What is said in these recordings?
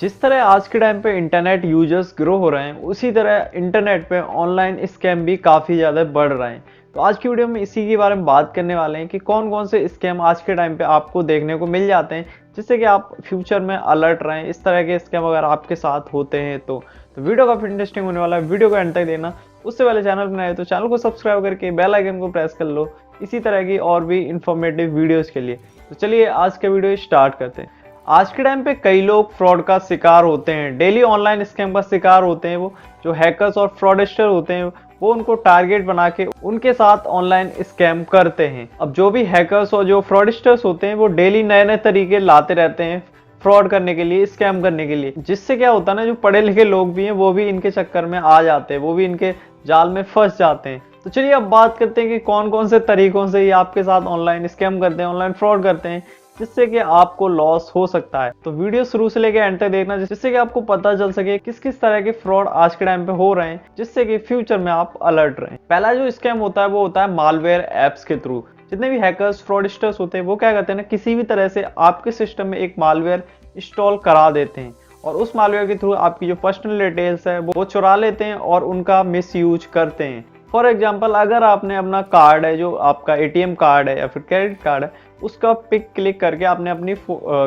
जिस तरह आज के टाइम पे इंटरनेट यूजर्स ग्रो हो रहे हैं, उसी तरह इंटरनेट पे ऑनलाइन स्कैम भी काफ़ी ज़्यादा बढ़ रहे हैं। तो आज की वीडियो में इसी के बारे में बात करने वाले हैं कि कौन कौन से स्कैम आज के टाइम पे आपको देखने को मिल जाते हैं, जिससे कि आप फ्यूचर में अलर्ट रहें इस तरह के स्कैम अगर आपके साथ होते हैं तो वीडियो काफ़ी इंटरेस्टिंग होने वाला है। वीडियो को एंड तक देना। उससे पहले चैनल पर नए हो तो चैनल को सब्सक्राइब करके बेल आइकन को प्रेस कर लो इसी तरह की और भी इंफॉर्मेटिव वीडियोज़ के लिए। तो चलिए आज का वीडियो स्टार्ट करते हैं। आज के टाइम पे कई लोग फ्रॉड का शिकार होते हैं, डेली ऑनलाइन स्कैम का शिकार होते हैं। वो जो हैकर्स और फ्रॉडस्टर होते हैं वो उनको टारगेट बना के उनके साथ ऑनलाइन स्कैम करते हैं। अब जो भी हैकर्स और जो फ्रॉडस्टर्स होते हैं वो डेली नए नए तरीके लाते रहते हैं फ्रॉड करने के लिए, स्कैम करने के लिए, जिससे क्या होता है ना, जो पढ़े लिखे लोग भी हैं वो भी इनके चक्कर में आ जाते हैं, वो भी इनके जाल में फंस जाते हैं। तो चलिए अब बात करते हैं कि कौन कौन से तरीकों से ये आपके साथ ऑनलाइन स्कैम करते हैं, ऑनलाइन फ्रॉड करते हैं, जिससे कि आपको लॉस हो सकता है। तो वीडियो शुरू से लेकर एंड तक देखना, जिससे कि आपको पता चल सके किस किस तरह के फ्रॉड आज के टाइम पे हो रहे हैं, जिससे कि फ्यूचर में आप अलर्ट रहें। पहला जो स्कैम होता है वो होता है मालवेयर एप्स के थ्रू। जितने भी हैकर्स फ्रॉडस्टर्स होते हैं वो क्या करते हैं ना, किसी भी तरह से आपके सिस्टम में एक मालवेयर इंस्टॉल करा देते हैं और उस मालवेयर के थ्रू आपकी जो पर्सनल डिटेल्स है वो चुरा लेते हैं और उनका मिस यूज करते हैं। फॉर एग्जाम्पल, अगर आपने अपना कार्ड है, जो आपका एटीएम कार्ड है या फिर क्रेडिट कार्ड है, उसका पिक क्लिक करके आपने अपनी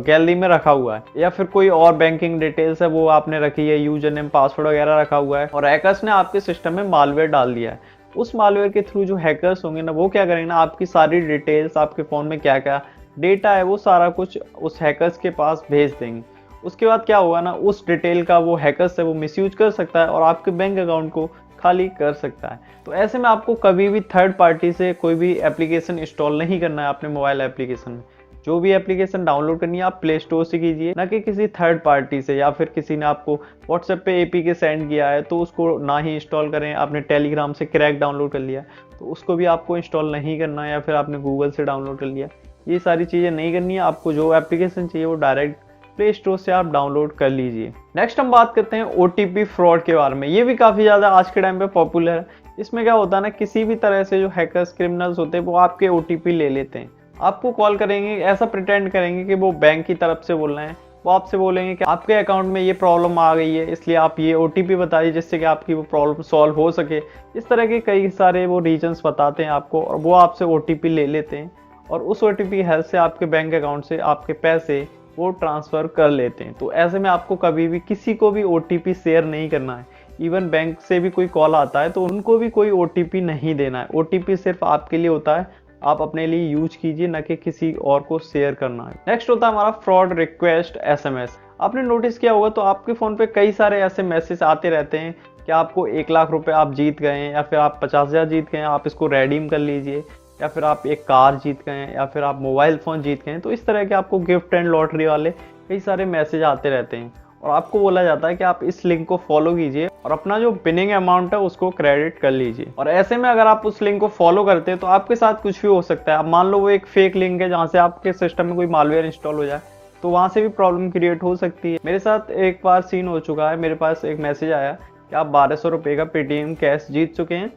गैलरी में रखा हुआ है, या फिर कोई और बैंकिंग डिटेल्स है वो आपने रखी है, यूजर नेम पासवर्ड वगैरह रखा हुआ है, और हैकर्स ने आपके सिस्टम में मालवेयर डाल दिया है। उस मालवेयर के थ्रू जो हैकर्स होंगे ना, वो क्या करेंगे ना, आपकी सारी डिटेल्स, आपके फ़ोन में क्या क्या डेटा है वो सारा कुछ उस हैकर्स के पास भेज देंगे। उसके बाद क्या होगा ना, उस डिटेल का वो हैकर्स है वो मिसयूज कर सकता है और आपके बैंक अकाउंट को खाली कर सकता है। तो ऐसे में आपको कभी भी थर्ड पार्टी से कोई भी एप्लीकेशन इंस्टॉल नहीं करना है अपने मोबाइल एप्लीकेशन में। जो भी एप्लीकेशन डाउनलोड करनी है आप प्ले स्टोर से कीजिए, ना कि किसी थर्ड पार्टी से, या फिर किसी ने आपको व्हाट्सएप पे एपीके सेंड किया है तो उसको ना ही इंस्टॉल करें। आपने टेलीग्राम से क्रैक डाउनलोड कर लिया तो उसको भी आपको इंस्टॉल नहीं करना है, या फिर आपने गूगल से डाउनलोड कर लिया, ये सारी चीज़ें नहीं करनी है। आपको जो एप्लीकेशन चाहिए वो डायरेक्ट प्ले स्टोर से आप डाउनलोड कर लीजिए। नेक्स्ट हम बात करते हैं ओटीपी फ्रॉड के बारे में। ये भी काफ़ी ज़्यादा आज के टाइम पे पॉपुलर है। इसमें क्या होता है ना, किसी भी तरह से जो हैकर्स क्रिमिनल्स होते हैं वो आपके ओटीपी ले लेते हैं, आपको कॉल करेंगे, ऐसा प्रिटेंड करेंगे कि वो बैंक की तरफ से बोल रहे हैं। वो आपसे बोलेंगे कि आपके अकाउंट में ये प्रॉब्लम आ गई है, इसलिए आप ये ओटीपी बताइए जिससे कि आपकी वो प्रॉब्लम सॉल्व हो सके। इस तरह के कई सारे वो रीजंस बताते हैं आपको और वो आपसे ओटीपी ले लेते हैं और उस ओटीपी की हेल्प से आपके बैंक अकाउंट से आपके पैसे वो ट्रांसफ़र कर लेते हैं। तो ऐसे में आपको कभी भी किसी को भी ओटीपी शेयर नहीं करना है। इवन बैंक से भी कोई कॉल आता है तो उनको भी कोई ओटीपी नहीं देना है। ओटीपी सिर्फ आपके लिए होता है, आप अपने लिए यूज कीजिए, ना कि किसी और को शेयर करना है। नेक्स्ट होता है हमारा फ्रॉड रिक्वेस्ट एसएमएस। आपने नोटिस किया होगा तो आपके फ़ोन पे कई सारे ऐसे मैसेज आते रहते हैं कि आपको 1,00,000 रुपये आप जीत गए हैं, या फिर आप 50,000 जीत गए हैं, आप इसको रेडीम कर लीजिए, या फिर आप एक कार जीत गए हैं, या फिर आप मोबाइल फ़ोन जीत गए हैं। तो इस तरह के आपको गिफ्ट एंड लॉटरी वाले कई सारे मैसेज आते रहते हैं और आपको बोला जाता है कि आप इस लिंक को फॉलो कीजिए और अपना जो विनिंग अमाउंट है उसको क्रेडिट कर लीजिए। और ऐसे में अगर आप उस लिंक को फॉलो करते हैं तो आपके साथ कुछ भी हो सकता है। अब मान लो वो एक फेक लिंक है जहाँ से आपके सिस्टम में कोई मालवेयर इंस्टॉल हो जाए, तो वहाँ से भी प्रॉब्लम क्रिएट हो सकती है। मेरे साथ एक बार सीन हो चुका है। मेरे पास एक मैसेज आया कि आप 1200 रुपये का पेटीएम कैश जीत चुके हैं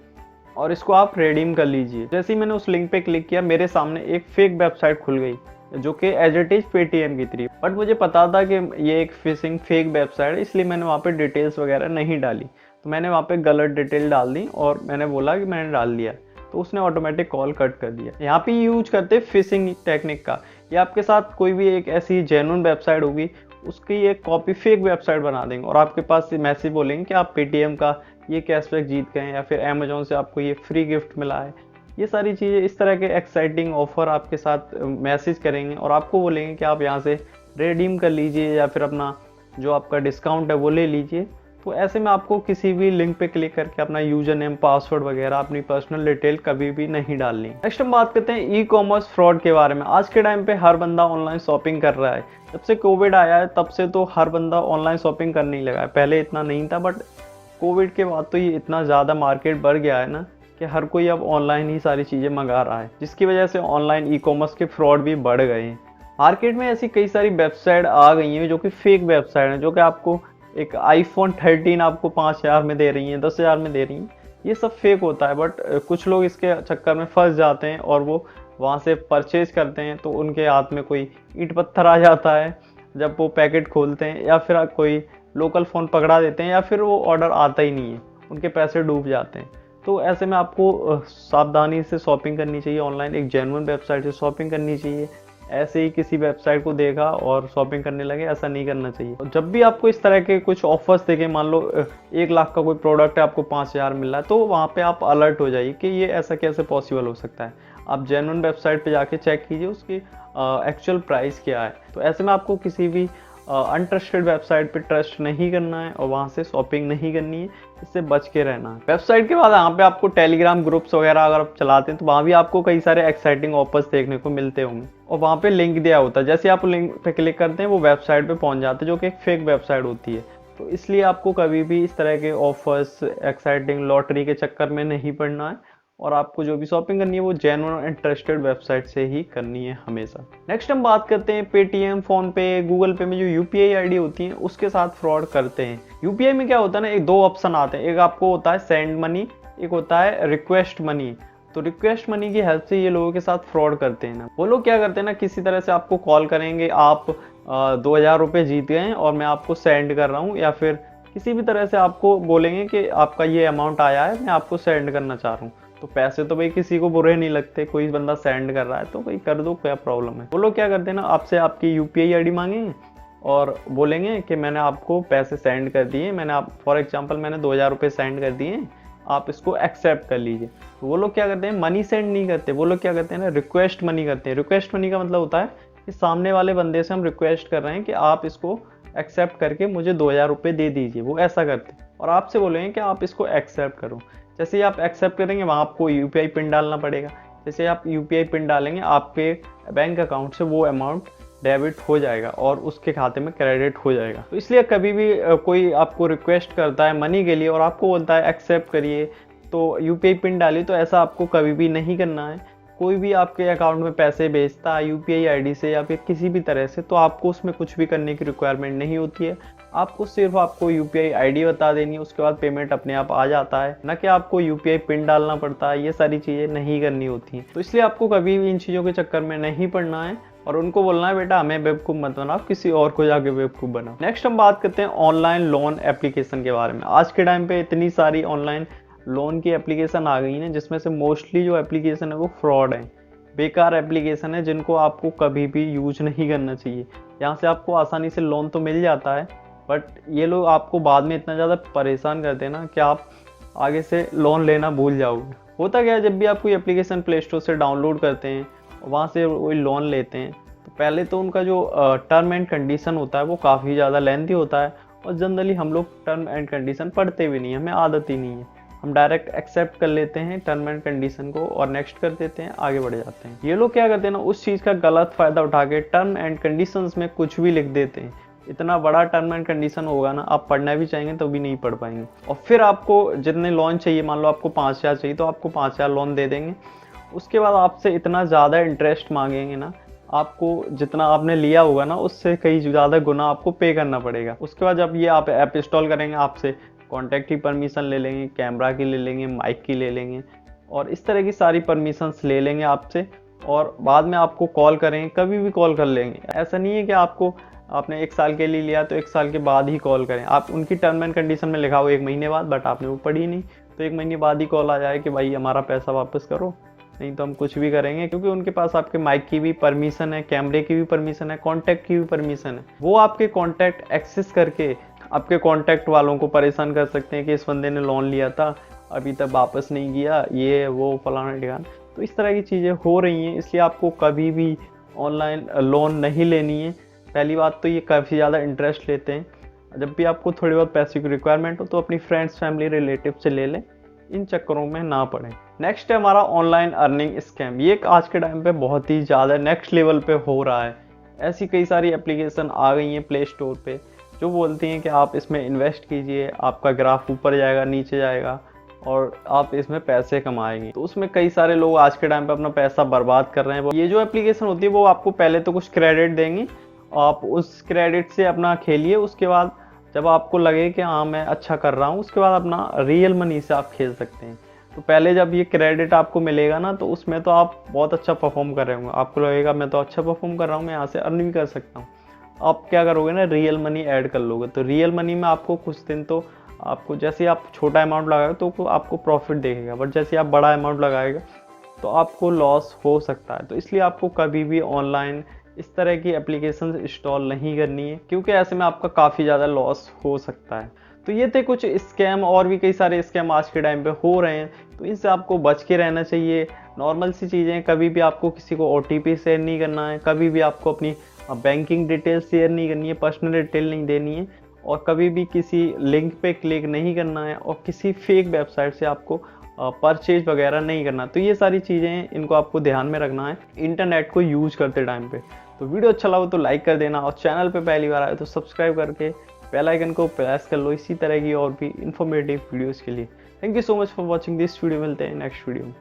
और इसको आप रिडीम कर लीजिए। जैसे ही मैंने उस लिंक पे क्लिक किया, मेरे सामने एक फेक वेबसाइट खुल गई जो कि एज इट इज पेटीएम की थी, बट मुझे पता था कि ये एक फिशिंग फेक वेबसाइट है, इसलिए मैंने वहाँ पे डिटेल्स वगैरह नहीं डाली। तो मैंने वहाँ पे गलत डिटेल डाल दी और मैंने बोला कि मैंने डाल दिया, तो उसने ऑटोमेटिक कॉल कट कर दिया। यहाँ पे यूज करते फिशिंग टेक्निक का। ये आपके साथ कोई भी एक ऐसी जेन्युइन वेबसाइट होगी, उसकी एक कॉपी फेक वेबसाइट बना देंगे और आपके पास मैसेज बोलेंगे कि आप पेटीएम का ये कैशबैक जीत गए हैं, या फिर अमेजोन से आपको ये फ्री गिफ्ट मिला है। ये सारी चीज़ें, इस तरह के एक्साइटिंग ऑफर आपके साथ मैसेज करेंगे और आपको बोलेंगे कि आप यहाँ से रिडीम कर लीजिए या फिर अपना जो आपका डिस्काउंट है वो ले लीजिए। तो ऐसे में आपको किसी भी लिंक पे क्लिक करके अपना यूजर नेम पासवर्ड वगैरह अपनी पर्सनल डिटेल कभी भी नहीं डालनी। नेक्स्ट हम बात करते हैं ई कॉमर्स फ्रॉड के बारे में। आज के टाइम पे हर बंदा ऑनलाइन शॉपिंग कर रहा है। जब से कोविड आया है तब से तो हर बंदा ऑनलाइन शॉपिंग करने लगा है। पहले इतना नहीं था, बट कोविड के बाद तो ये इतना ज़्यादा मार्केट बढ़ गया है ना कि हर कोई अब ऑनलाइन ही सारी चीज़ें मंगा रहा है, जिसकी वजह से ऑनलाइन ई कॉमर्स के फ्रॉड भी बढ़ गए हैं। मार्केट में ऐसी कई सारी वेबसाइट आ गई हैं जो कि फेक वेबसाइट हैं, जो कि आपको एक आईफोन 13 आपको 5,000 में दे रही हैं, 10,000 में दे रही हैं। ये सब फेक होता है, बट कुछ लोग इसके चक्कर में फंस जाते हैं और वो वहाँ से परचेज करते हैं तो उनके हाथ में कोई ईंट पत्थर आ जाता है जब वो पैकेट खोलते हैं या फिर कोई लोकल फ़ोन पकड़ा देते हैं या फिर वो ऑर्डर आता ही नहीं है, उनके पैसे डूब जाते हैं। तो ऐसे में आपको सावधानी से शॉपिंग करनी चाहिए ऑनलाइन, एक जेन्युइन वेबसाइट से शॉपिंग करनी चाहिए। ऐसे ही किसी वेबसाइट को देखा और शॉपिंग करने लगे, ऐसा नहीं करना चाहिए। और जब भी आपको इस तरह के कुछ ऑफर्स देखें, मान लो 1 लाख का कोई प्रोडक्ट है, आपको 5,000 मिल रहा है, तो वहाँ पे आप अलर्ट हो जाइए कि ये ऐसा कैसे पॉसिबल हो सकता है। आप जेन्युइन वेबसाइट पे जाके चेक कीजिए उसकी एक्चुअल प्राइस क्या है। तो ऐसे में आपको किसी भी अनट्रस्टेड वेबसाइट पे ट्रस्ट नहीं करना है और वहाँ से शॉपिंग नहीं करनी है, इससे बच के रहना है। वेबसाइट के बाद यहाँ पे आपको टेलीग्राम ग्रुप्स वगैरह अगर आप चलाते हैं तो वहाँ भी आपको कई सारे एक्साइटिंग ऑफर्स देखने को मिलते होंगे और वहाँ पे लिंक दिया होता है। जैसे आप लिंक पे क्लिक करते हैं वो वेबसाइट पे पहुँच जाते हैं, जो कि एक फेक वेबसाइट होती है। तो इसलिए आपको कभी भी इस तरह के ऑफर्स, एक्साइटिंग लॉटरी के चक्कर में नहीं पड़ना है और आपको जो भी शॉपिंग करनी है वो जेन्युइन एंड ट्रस्टेड वेबसाइट से ही करनी है हमेशा। नेक्स्ट हम बात करते हैं पेटीएम, फोन पे, गूगल पे में जो यूपीआई आईडी होती है उसके साथ फ्रॉड करते हैं। यूपीआई में क्या होता है ना, एक 2 ऑप्शन आते हैं, एक आपको होता है सेंड मनी, एक होता है रिक्वेस्ट मनी। तो रिक्वेस्ट मनी की हेल्प से ये लोगों के साथ फ्रॉड करते हैं ना। वो लोग क्या करते हैं ना, किसी तरह से आपको कॉल करेंगे, आप 2,000 रुपये जीत गए हैं और मैं आपको सेंड कर रहा हूँ, या फिर किसी भी तरह से आपको बोलेंगे कि आपका ये अमाउंट आया है, मैं आपको सेंड करना चाह रहा हूँ। तो पैसे तो भाई किसी को बुरे नहीं लगते, कोई बंदा सेंड कर रहा है तो भाई कर दो, क्या प्रॉब्लम है। वो लोग क्या करते हैं ना, आपसे आपकी यूपीआई आईडी मांगेंगे और बोलेंगे कि मैंने आपको पैसे सेंड कर दिए, मैंने आप फॉर एग्जांपल मैंने 2,000 रुपये सेंड कर दिए, आप इसको एक्सेप्ट कर लीजिए। तो वो लोग क्या करते हैं, मनी सेंड नहीं करते, वो लोग क्या करते हैं ना, रिक्वेस्ट मनी करते हैं। रिक्वेस्ट मनी का मतलब होता है कि सामने वाले बंदे से हम रिक्वेस्ट कर रहे हैं कि आप इसको एक्सेप्ट करके मुझे 2,000 रुपये दे दीजिए। वो ऐसा करते हैं और आपसे बोलेंगे कि आप इसको एक्सेप्ट करो। जैसे ही आप एक्सेप्ट करेंगे वहाँ आपको यूपीआई पिन डालना पड़ेगा। जैसे आप यूपीआई पिन डालेंगे, आपके बैंक अकाउंट से वो अमाउंट डेबिट हो जाएगा और उसके खाते में क्रेडिट हो जाएगा। तो इसलिए कभी भी कोई आपको रिक्वेस्ट करता है मनी के लिए और आपको बोलता है एक्सेप्ट करिए तो यूपीआई पिन डालिए, तो ऐसा आपको कभी भी नहीं करना है। कोई भी आपके अकाउंट में पैसे भेजता है यूपीआई आईडी से या फिर किसी भी तरह से, तो आपको उसमें कुछ भी करने की रिक्वायरमेंट नहीं होती है। आपको सिर्फ आपको यूपीआई आईडी बता देनी है, उसके बाद पेमेंट अपने आप आ जाता है, ना कि आपको यूपीआई पिन डालना पड़ता है। ये सारी चीज़ें नहीं करनी होती हैं। तो इसलिए आपको कभी भी इन चीज़ों के चक्कर में नहीं पड़ना है और उनको बोलना है बेटा हमें बेवकूफ़ मत बनाओ, किसी और को जाके बेवकूफ़ बनाओ। नेक्स्ट हम बात करते हैं ऑनलाइन लोन एप्लीकेशन के बारे में। आज के टाइम पे इतनी सारी ऑनलाइन लोन की एप्लीकेशन आ गई हैं, जिसमें से मोस्टली जो एप्लीकेशन है वो फ्रॉड है, बेकार एप्लीकेशन है, जिनको आपको कभी भी यूज नहीं करना चाहिए। यहाँ से आपको आसानी से लोन तो मिल जाता है, बट ये लोग आपको बाद में इतना ज़्यादा परेशान करते हैं ना कि आप आगे से लोन लेना भूल जाओगे। होता क्या है, जब भी आप कोई एप्लीकेशन प्ले स्टोर से डाउनलोड करते हैं और वहाँ से कोई लोन लेते हैं, तो पहले तो उनका जो टर्म एंड कंडीशन होता है वो काफ़ी ज़्यादा लेंथी होता है और जनरली हम लोग टर्म एंड कंडीशन पढ़ते भी नहीं, हमें आदत ही नहीं है। हम डायरेक्ट एक्सेप्ट कर लेते हैं टर्म एंड कंडीशन को और नेक्स्ट कर देते हैं, आगे बढ़ जाते हैं। ये लोग क्या करते हैं ना, उस चीज़ का गलत फ़ायदा उठा के टर्म एंड कंडीशंस में कुछ भी लिख देते हैं। इतना बड़ा टर्म एंड कंडीशन होगा ना, आप पढ़ना भी चाहेंगे तो भी नहीं पढ़ पाएंगे। और फिर आपको जितने लोन चाहिए, मान लो आपको 5,000 चाहिए तो आपको 5,000 लोन दे देंगे। उसके बाद आपसे इतना ज़्यादा इंटरेस्ट मांगेंगे ना, आपको जितना आपने लिया होगा ना उससे कई ज़्यादा गुना आपको पे करना पड़ेगा। उसके बाद जब ये आप ऐप इंस्टॉल करेंगे, आपसे कॉन्टैक्ट की परमिशन ले लेंगे, कैमरा की ले लेंगे, माइक की ले लेंगे और इस तरह की सारी परमिशंस ले लेंगे आपसे और बाद में आपको कॉल करेंगे, कभी भी कॉल कर लेंगे। ऐसा नहीं है कि आपने 1 साल के लिए लिया तो 1 साल के बाद ही कॉल करें। आप उनकी टर्म एंड कंडीशन में लिखा हो 1 महीने बाद, बट आपने वो पढ़ी नहीं, तो 1 महीने बाद ही कॉल आ जाए कि भाई हमारा पैसा वापस करो, नहीं तो हम कुछ भी करेंगे। क्योंकि उनके पास आपके माइक की भी परमिशन है, कैमरे की भी परमिशन है, कॉन्टैक्ट की भी परमिशन है। वो आपके कॉन्टैक्ट एक्सेस करके आपके कॉन्टैक्ट वालों को परेशान कर सकते हैं कि इस बंदे ने लोन लिया था, अभी तक वापस नहीं किया, ये वो फलाना ठिकाना। तो इस तरह की चीज़ें हो रही हैं, इसलिए आपको कभी भी ऑनलाइन लोन नहीं लेनी है। पहली बात तो ये काफ़ी ज़्यादा इंटरेस्ट लेते हैं। जब भी आपको थोड़ी बहुत पैसे की रिक्वायरमेंट हो तो अपनी फ्रेंड्स, फैमिली, रिलेटिव से ले लें, इन चक्करों में ना पड़ें। नेक्स्ट है हमारा ऑनलाइन अर्निंग स्कैम। ये आज के टाइम पे बहुत ही ज़्यादा नेक्स्ट लेवल पे हो रहा है। ऐसी कई सारी एप्लीकेशन आ गई हैं प्ले स्टोर पे जो बोलती हैं कि आप इसमें इन्वेस्ट कीजिए, आपका ग्राफ ऊपर जाएगा, नीचे जाएगा और आप इसमें पैसे कमाएंगे। तो उसमें कई सारे लोग आज के टाइम पे अपना पैसा बर्बाद कर रहे हैं। ये जो एप्लीकेशन होती है वो आपको पहले तो कुछ क्रेडिट देंगी, आप उस क्रेडिट से अपना खेलिए। उसके बाद जब आपको लगे कि हाँ मैं अच्छा कर रहा हूँ, उसके बाद अपना रियल मनी से आप खेल सकते हैं। तो पहले जब ये क्रेडिट आपको मिलेगा ना, तो उसमें तो आप बहुत अच्छा परफॉर्म कर रहे होंगे, आपको लगेगा मैं तो अच्छा परफॉर्म कर रहा हूँ, मैं यहाँ से अर्न भी कर सकता हूँ। आप क्या करोगे ना, रियल मनी ऐड कर लोगे। तो रियल मनी में आपको कुछ दिन तो आपको, जैसे आप छोटा अमाउंट लगाओगे तो आपको प्रॉफिट देखेगा, बट जैसे आप बड़ा अमाउंट लगाएगा तो आपको लॉस हो सकता है। तो इसलिए आपको कभी भी ऑनलाइन इस तरह की एप्लीकेशन इंस्टॉल नहीं करनी है, क्योंकि ऐसे में आपका काफ़ी ज़्यादा लॉस हो सकता है। तो ये थे कुछ स्कैम, और भी कई सारे स्कैम आज के टाइम पे हो रहे हैं, तो इनसे आपको बच के रहना चाहिए। नॉर्मल सी चीज़ें, कभी भी आपको किसी को OTP शेयर नहीं करना है, कभी भी आपको अपनी बैंकिंग डिटेल्स शेयर नहीं करनी है, पर्सनल डिटेल नहीं देनी है, और कभी भी किसी लिंक पे क्लिक नहीं करना है, और किसी फेक वेबसाइट से आपको परचेज वगैरह नहीं करना। तो ये सारी चीज़ें, इनको आपको ध्यान में रखना है इंटरनेट को यूज करते टाइम पे। तो वीडियो अच्छा लगा तो लाइक कर देना, और चैनल पे पहली बार आए तो सब्सक्राइब करके बेल आइकन को प्रेस कर लो इसी तरह की और भी इंफॉर्मेटिव वीडियोस के लिए। Thank you so much for watching this video. मिलते हैं नेक्स्ट वीडियो में।